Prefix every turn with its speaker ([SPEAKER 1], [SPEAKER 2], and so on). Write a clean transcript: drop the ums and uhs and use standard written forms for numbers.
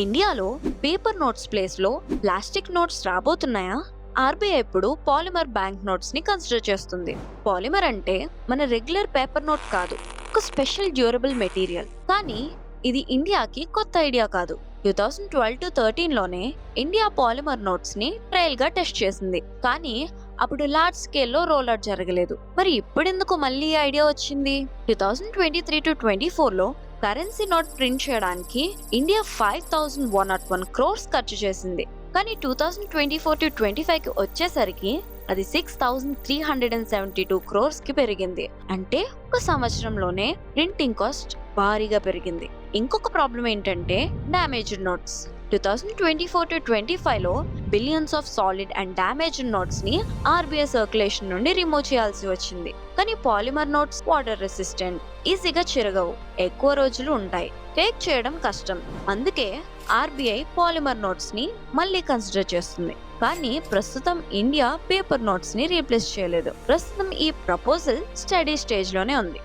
[SPEAKER 1] ఇండియాలో paper notes place లో plastic notes రాబోతున్నాయా? RBI ఇప్పుడు పాలిమర్ బ్యాంక్ నోట్స్ ని కన్సిడర్ చేస్తుంది. పాలిమర్ అంటే మన రెగ్యులర్ పేపర్ నోట్ కాదు, ఒక స్పెషల్ డ్యూరబుల్ మెటీరియల్. కానీ ఇది ఇండియాకి కొత్త ఐడియా కాదు. 2012-13లోనే ఇండియా పాలిమర్ నోట్స్ ని ట్రయల్ గా టెస్ట్ చేసింది. కానీ అప్పుడు లార్జ్ స్కేల్లో రోల్ అవుట్ జరగలేదు. మరి ఇప్పుడెందుకు మళ్ళీ ఈ ఐడియా వచ్చింది? 2023-24లో కరెన్సీ నోట్ ప్రింట్ చేయడానికి ఇండియా 5101 crores ఖర్చు చేసింది. కానీ 2024-25కి వచ్చేసరికి అది 6372 crores కి పెరిగింది. అంటే ఒక సంవత్సరంలోనే ప్రింటింగ్ కాస్ట్ భారీగా పెరిగింది. ఇంకొక ప్రాబ్లం ఏంటంటే డ్యామేజ్డ్ నోట్స్. 2024-25లో billions of soiled and damaged notes ని ఆర్బీఐ సర్క్యులేషన్ నుండి రిమూవ్ చేయాల్సి వచ్చింది. కానీ పాలిమర్ నోట్స్ వాటర్ రెసిస్టెంట్, ఈజీగా చిరగవు, ఎక్కువ రోజులు ఉంటాయి, ఫేక్ చేయడం కష్టం. అందుకే ఆర్బీఐ పాలిమర్ నోట్స్ ని మళ్ళీ కన్సిడర్ చేస్తుంది. కానీ ప్రస్తుతం ఇండియా పేపర్ నోట్స్ ని రీప్లేస్ చేయలేదు. ప్రస్తుతం ఈ ప్రపోజల్ స్టడీ స్టేజ్ లోనే ఉంది.